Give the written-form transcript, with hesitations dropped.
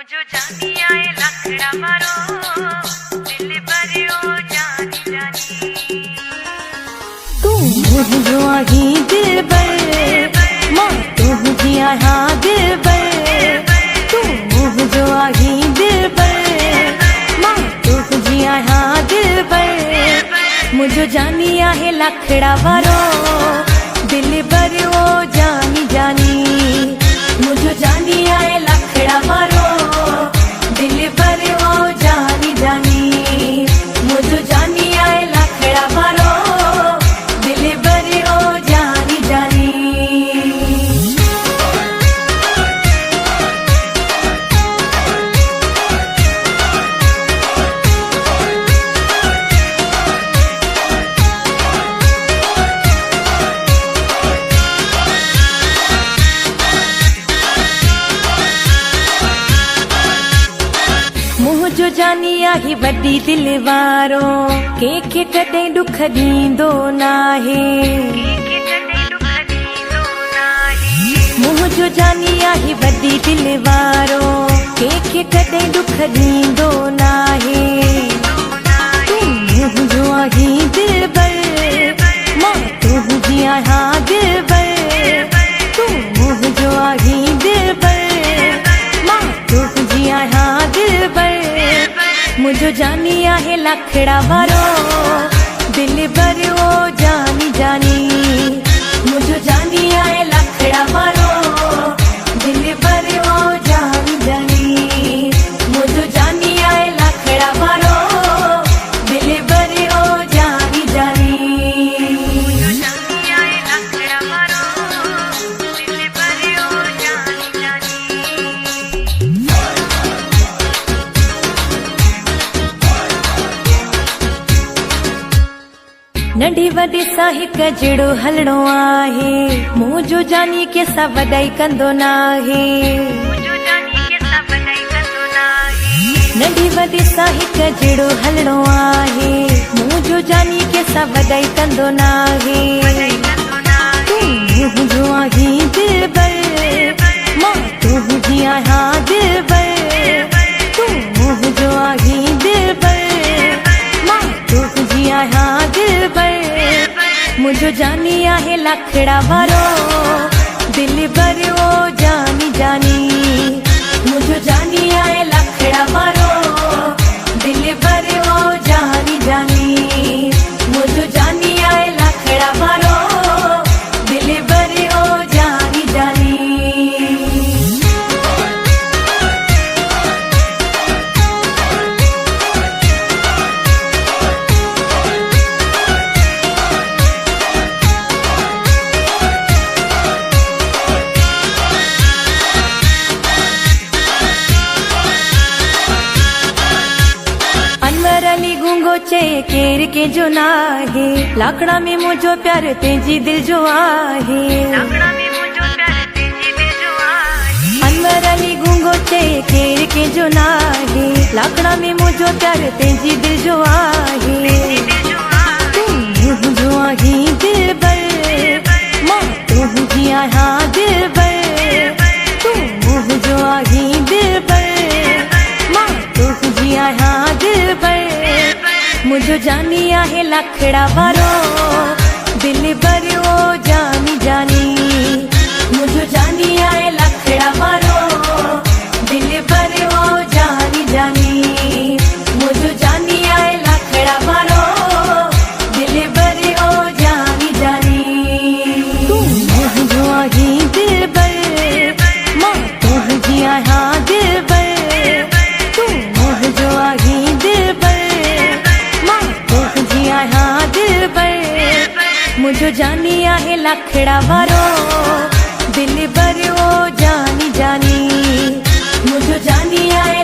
मुझो जानी आए लखड़ा मारो दिल भरियो जानी जानी तू मुझो आही दिल बर मां तू मुझे आहा दिल बर तू मुझो आही दिल बर मां तू मुझे आहा दिल बर मुझो जानी आहे लखड़ा वारो दिल भरियो जानी जानी मुझो जानी आए लखड़ा वारो दिल भरियो जानी जानी मुझो जानी आए लखड़ा वारो दिल भरियो जानी जानी मुझो जानी आही वड्डी दिल वारो के कदे दुख दींदो नाहे मुझो जानी आही वड्डी दिल वारो के कदे दुख दींदो नाहे तू मुझो आही दिल बर मां तू मुझे आहा दिल बर तू मुझो आही दिल बर मां तू मुझे आहा दिल बर मुझो जानी आहे लखड़ा वारो दिल भरियो जानी जानी मुझो जानी आहे लखड़ा वारो दिल भरियो जानी जानी मुझो जानी आहे लखड़ा वारो दिल भरियो जानी जानी मुझो जानी आए लखड़ा मारो दिल भरियो जानी जानी नंढी वॾी सां हिक जहिड़ो हलणो आहे मुझो जानी के सा वॾाई कंदो नाहे मुझो जानी के सब नहीं कंदो नाहे नंढी वॾी सां हिक जहिड़ो हलणो आहे मुझो जानी के सा वॾाई कंदो नाहे कंदो नाहे तू मुझो आही दिल बर मां तू मुझे आहा दिल बर तू मुझो आही दिल बर मां तू मुझे आहा दिल बर मुझो जानी आहे लखड़ा वारो दिल भरियो जानी जानी मुझो जानी आहे लखड़ा वारो दिल भरियो जानी जानी मुझो जानी आहे लखड़ा वारो दिल भरियो जानी जानी अनवर अली गूंगो चे केर के जो नाहे लाकड़ा में मुझो प्यार तेजी दिल जो आहे लखड़ा में मुझो प्यार तेजी दिल जो आहे अनवर अली गूंगो चे केर के जो नाहे लाकड़ा में मुझो प्यार तेजी दिल जो आहे दिल जो आहे तू मुझो आही दिल बर मां तू मुझे आहा दिल बर तू मुझो आही दिल बर मां तू मुझे आहा दिल बर मुझो जानी आहे लखड़ा वारो दिल भरियो जानी जानी मुझो जानी आहे लखड़ा वारो दिल भरियो जानी जानी मुझो जानी आहे लखड़ा वारो दिल भरियो जानी जानी तू मुझो आही दिल बर मां तू मुझे आहा दिल बर तू मुझो आही दिल बर मां तू मुझे आहा दिल बर मुझो जानी आहे लखड़ा वारो दिल भरियो जानी जानी मुझो जानी आहे